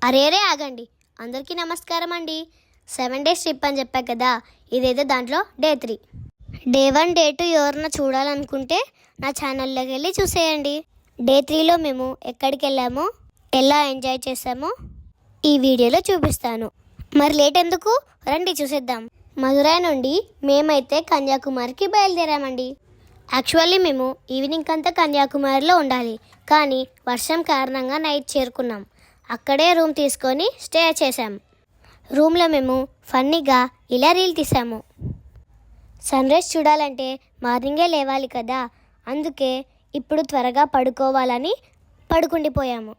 అరేరే ఆగండి. అందరికీ నమస్కారం అండి. 7 డేస్ ట్రిప్ అని చెప్పా కదా, ఇదేదో దాంట్లో డే 3. డే 1 డే 2 ఎవరన్నా చూడాలనుకుంటే నా ఛానల్లోకి వెళ్ళి చూసేయండి. డే 3లో మేము ఎక్కడికి వెళ్ళామో, ఎలా ఎంజాయ్ చేసామో ఈ వీడియోలో చూపిస్తాను. మరి లేట్ ఎందుకు, రండి చూసేద్దాం. మదురై నుండి మేమైతే కన్యాకుమారికి బయలుదేరామండి. యాక్చువల్లీ మేము ఈవినింగ్ అంతా కన్యాకుమారిలో ఉండాలి, కానీ వర్షం కారణంగా నైట్ చేరుకున్నాం. అక్కడే రూమ్ తీసుకొని స్టే చేసాం. రూమ్లో మేము ఫన్నీగా ఇలా రీల్ తీసాము. సన్ రైజ్ చూడాలంటే మార్నింగే లేవాలి కదా, అందుకే ఇప్పుడు త్వరగా పడుకోవాలని పడుకుండిపోయాము.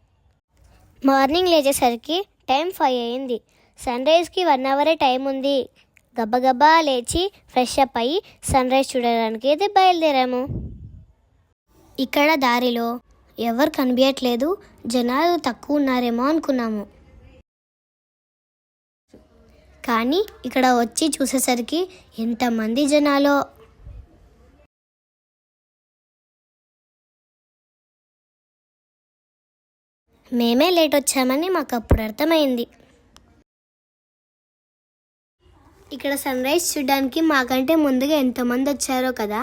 మార్నింగ్ లేచేసరికి టైం 5 అయింది. సన్ రైజ్కి 1 అవరే టైం ఉంది. గబ్బగబ్బా లేచి ఫ్రెష్ అప్ అయ్యి సన్ రైజ్ చూడడానికి అయితే బయలుదేరాము. ఇక్కడ దారిలో ఎవరు కనిపించట్లేదు, జనాలు తక్కువ ఉన్నారేమో అనుకున్నాము. కానీ ఇక్కడ వచ్చి చూసేసరికి ఎంతమంది జనాలో. మేమే లేట్ వచ్చామని మాకు అప్పుడు అర్థమైంది. ఇక్కడ సన్ రైజ్ చూడడానికి మాకంటే ముందుగా ఎంతమంది వచ్చారో కదా.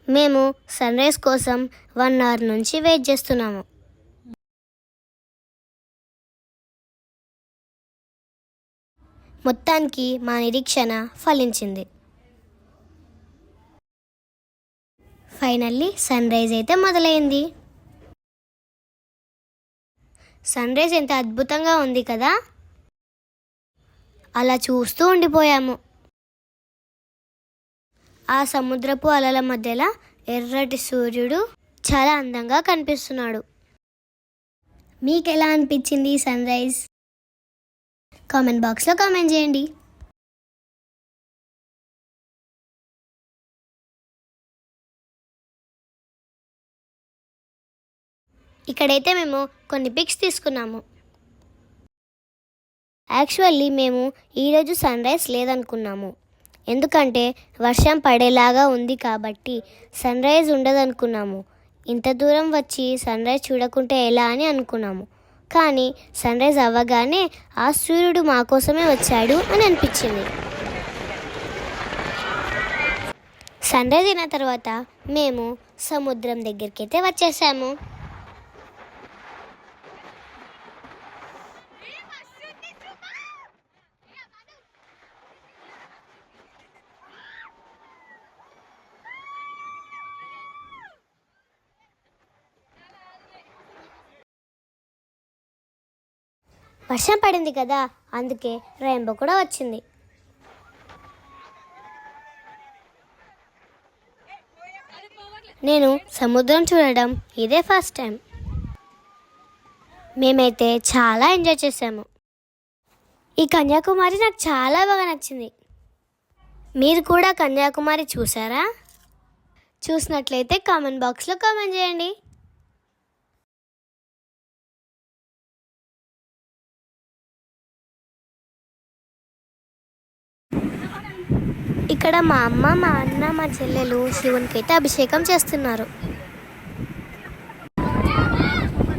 మేము సన్ రైజ్ కోసం 1 అవర్ నుంచి వెయిట్ చేస్తున్నాము. మొత్తానికి మా నిరీక్షణ ఫలించింది. ఫైనల్లీ సన్ రైజ్ అయితే మొదలైంది. సన్ రైజ్ ఎంత అద్భుతంగా ఉంది కదా, అలా చూస్తూ ఉండిపోయాము. ఆ సముద్రపు అలల మధ్యలో ఎర్రటి సూర్యుడు చాలా అందంగా కనిపిస్తున్నాడు. మీకు ఎలా అనిపించింది సన్ రైజ్? కామెంట్ బాక్స్లో కామెంట్ చేయండి. ఇక్కడైతే మేము కొన్ని పిక్స్ తీసుకున్నాము. యాక్చువల్లీ మేము ఈరోజు సన్ రైజ్ లేదనుకున్నాము, ఎందుకంటే వర్షం పడేలాగా ఉంది కాబట్టి సన్ రైజ్ ఉండదనుకున్నాము. ఇంత దూరం వచ్చి సన్ రైజ్ చూడకుంటే ఎలా అని అనుకున్నాము. కానీ సన్ రైజ్ అవ్వగానే ఆ సూర్యుడు మా కోసమే వచ్చాడు అని అనిపించింది. సన్ రైజ్ అయిన తర్వాత మేము సముద్రం దగ్గరికి అయితే వచ్చేసాము. వర్షం పడింది కదా, అందుకే రెయిన్బో కూడా వచ్చింది. నేను సముద్రం చూడడం ఇదే ఫస్ట్ టైం. మేమైతే చాలా ఎంజాయ్ చేసాము. ఈ కన్యాకుమారి నాకు చాలా బాగా నచ్చింది. మీరు కూడా కన్యాకుమారి చూసారా? చూసినట్లయితే కామెంట్ బాక్స్లో కామెంట్ చేయండి. ఇక్కడ మా అమ్మ, మా అన్న, మా చెల్లెలు శివునికి అయితే అభిషేకం చేస్తున్నారు.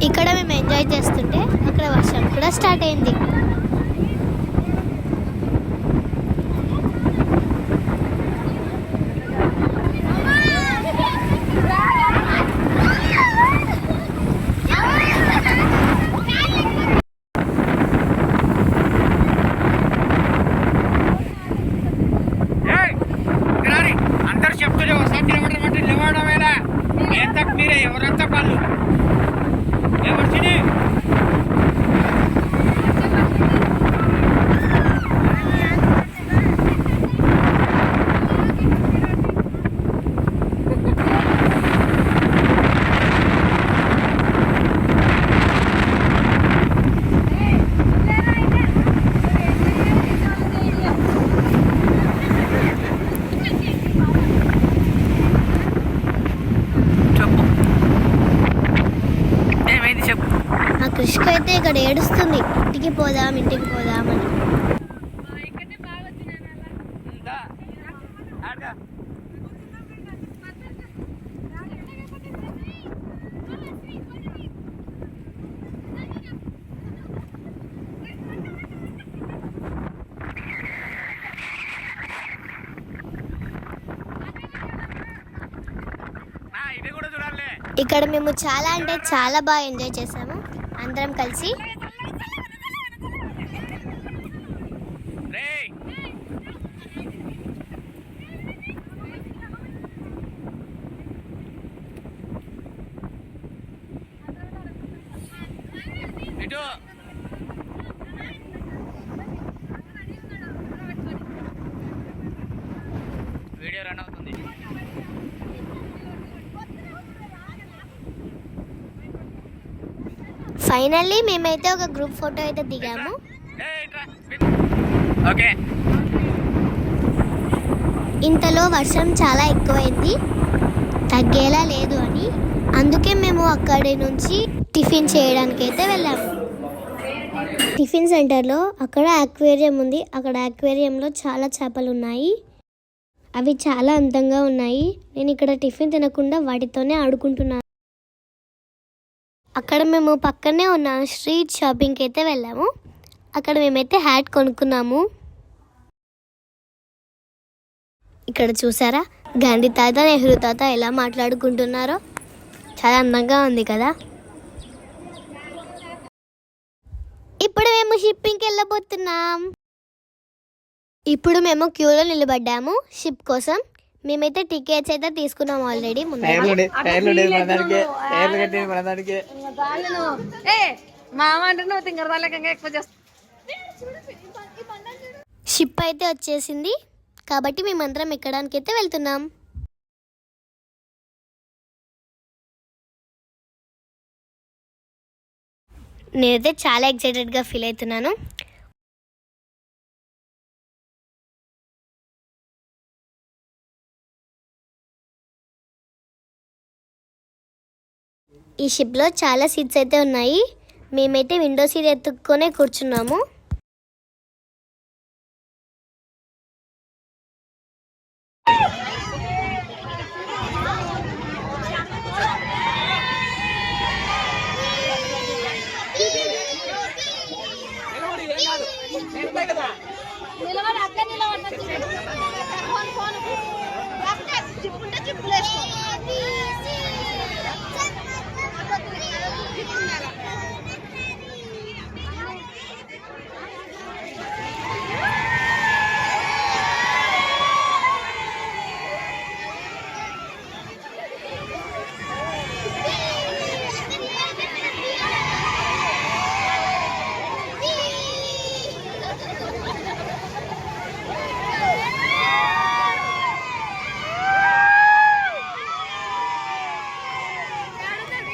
ఇక్కడ మేము ఎంజాయ్ చేస్తుంటే అక్కడ వర్షం కూడా స్టార్ట్ అయింది. కృష్ణ అయితే ఇక్కడ ఏడుస్తుంది, ఇంటికి పోదామని. ఇక్కడ మేము చాలా అంటే చాలా బాగా ఎంజాయ్ చేసాము అందరం కలిసి. వీడియో రన్ అవుతుంది. ఫైనల్లీ మేమైతే ఒక గ్రూప్ ఫోటో అయితే దిగాము. ఓకే. ఇంతలో వర్షం చాలా ఎక్కువైంది, తగ్గేలా లేదు అని. అందుకే మేము అక్కడి నుంచి టిఫిన్ చేయడానికి అయితే వెళ్ళాము. టిఫిన్ సెంటర్లో అక్కడ అక్వేరియం ఉంది. అక్కడ అక్వేరియంలో చాలా చేపలు ఉన్నాయి. అవి చాలా అందంగా ఉన్నాయి. నేను ఇక్కడ టిఫిన్ తినకుండా వాటితోనే ఆడుకుంటున్నాను. అక్కడ మేము పక్కనే ఉన్న స్ట్రీట్ షాపింగ్కి అయితే వెళ్ళాము. అక్కడ మేమైతే హ్యాట్ కొనుక్కున్నాము. ఇక్కడ చూసారా గాంధీ తాత నెహ్రూ తాత ఎలా మాట్లాడుకుంటున్నారో, చాలా అందంగా ఉంది కదా. ఇప్పుడు మేము షిప్పింగ్కి వెళ్ళబోతున్నాం. ఇప్పుడు మేము క్యూలో నిలబడ్డాము షిప్ కోసం. మేమైతే టికెట్స్ అయితే తీసుకున్నాం ఆల్రెడీ. షిప్ అయితే వచ్చేసింది కాబట్టి మేమందరం ఎక్కడానికి అయితే వెళ్తున్నాం. నేనైతే చాలా ఎక్సైటెడ్గా ఫీల్ అవుతున్నాను. ఈ షిప్లో చాలా సీట్స్ అయితే ఉన్నాయి. మేమైతే విండో సీట్ ఎత్తుక్కొనే కూర్చున్నాము.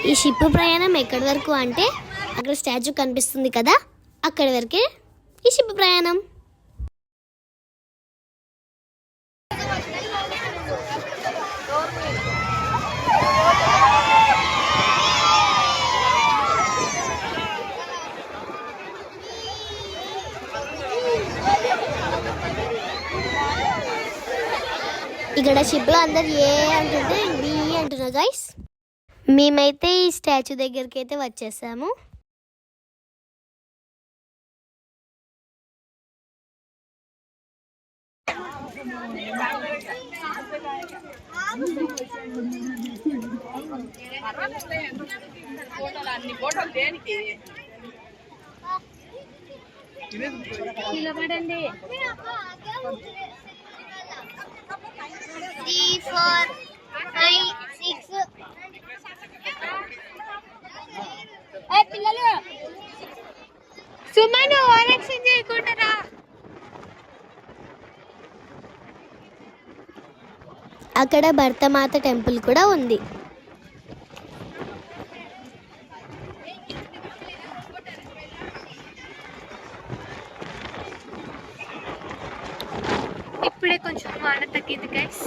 ఈ షిప్ ప్రయాణం ఎక్కడి వరకు అంటే అక్కడ స్టాచ్యూ కనిపిస్తుంది కదా, అక్కడి వరకే ఈ షిప్ ప్రయాణం. ఇక్కడ షిప్లో అందరు ఏ అంటుంటే బి అంటున్నారు గైస్. మేమైతే ఈ స్టాచ్యూ దగ్గరికి అయితే వచ్చేసాము. నిలబడండి. 3, 4, 5, 6. పిల్లలు సుమను ఓవరాక్షన్ చేయకుండా. అక్కడ భర్తమాత టెంపుల్ కూడా ఉంది. ఇప్పుడే కొంచెం వాన తగ్గింది guys.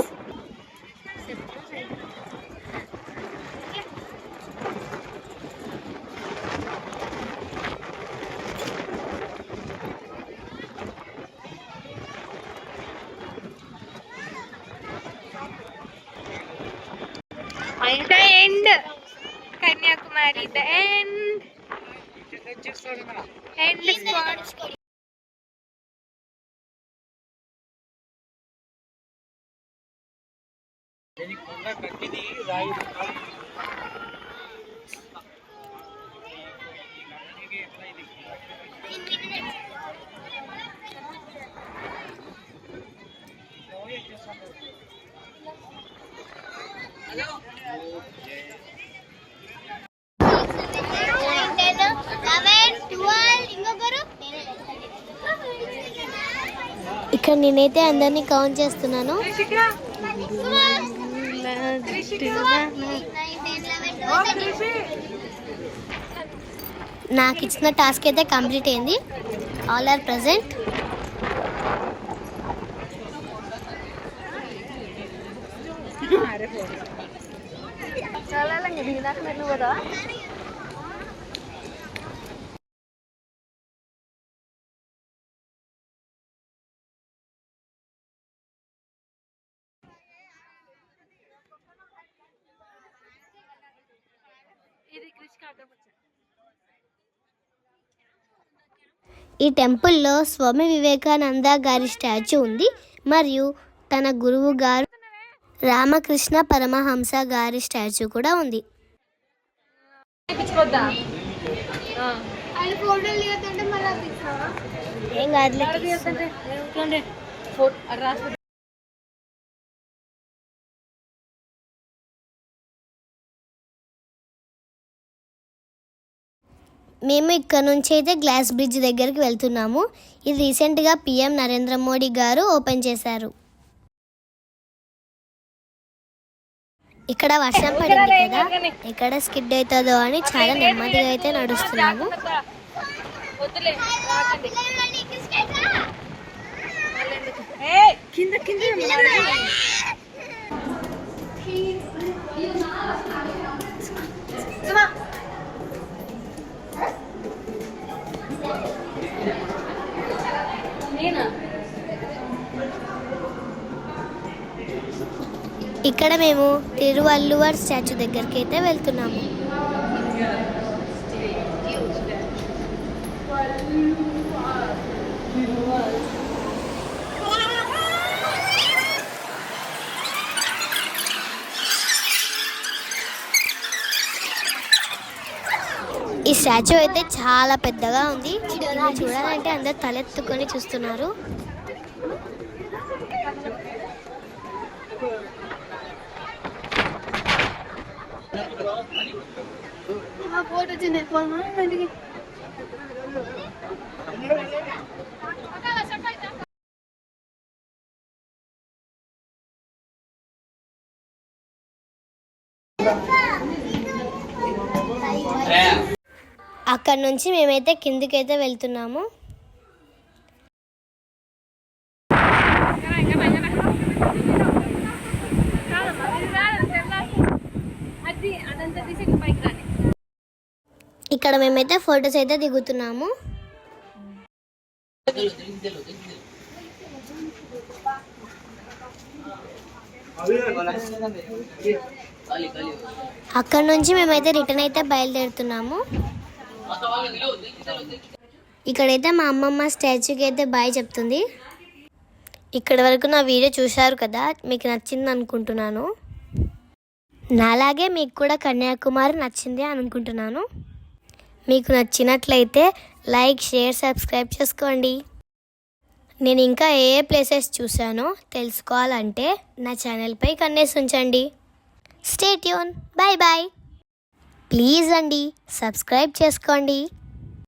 The end. Kanyakumari, the end. End spot. ఇక్కడ నేనైతే అందరినీ కౌంట్ చేస్తున్నాను. నాకు ఇచ్చిన టాస్క్ అయితే కంప్లీట్ అయింది. All are present. ఈ టెంపుల్లో స్వామి వివేకానంద గారి స్టాచ్యూ ఉంది మరియు తన గురువు గారు రామకృష్ణ పరమహంస గారి స్టాచ్యూ కూడా ఉంది. ఏం కాదు. మేము ఇక్కడ నుంచి అయితే గ్లాస్ బ్రిడ్జ్ దగ్గరికి వెళ్తున్నాము. ఇది రీసెంట్గా పిఎం నరేంద్ర మోడీ గారు ఓపెన్ చేశారు. ఇక్కడ వర్షం పడింది కదా, ఎక్కడ స్కిడ్ అవుతుందో అని చాలా నెమ్మదిగా అయితే నడుస్తున్నాము. ఇక్కడ మేము తిరువల్లువర్ స్టాచ్యూ దగ్గరికి అయితే వెళ్తున్నాము. ఈ స్టాచ్యూ అయితే చాలా పెద్దగా ఉంది. చూడాలంటే అందరు తలెత్తుకొని చూస్తున్నారు. అక్కడ నుంచి మేమైతే కిందికైతే వెళ్తున్నాము. ఇక్కడ మేమైతే ఫొటోస్ అయితే దిగుతున్నాము. అక్కడ నుంచి మేమైతే రిటర్న్ అయితే బయలుదేరుతున్నాము. ఇక్కడైతే మా అమ్మమ్మ స్టాచ్యూకి అయితే బాయ్ చెప్తుంది. ఇక్కడ వరకు నా వీడియో చూశారు కదా, మీకు నచ్చింది అనుకుంటున్నాను. నాలాగే మీకు కూడా కన్యాకుమారి నచ్చింది అనుకుంటున్నాను. మీకు నచ్చినట్లయితే లైక్, షేర్, సబ్స్క్రైబ్ చేసుకోండి. నేను ఇంకా ఏ ప్లేసెస్ చూసానో తెలుసుకోవాలంటే నా ఛానల్పై కన్నేసి ఉంచండి. Stay tune. Bye bye. Please అండి సబ్స్క్రైబ్ చేసుకోండి.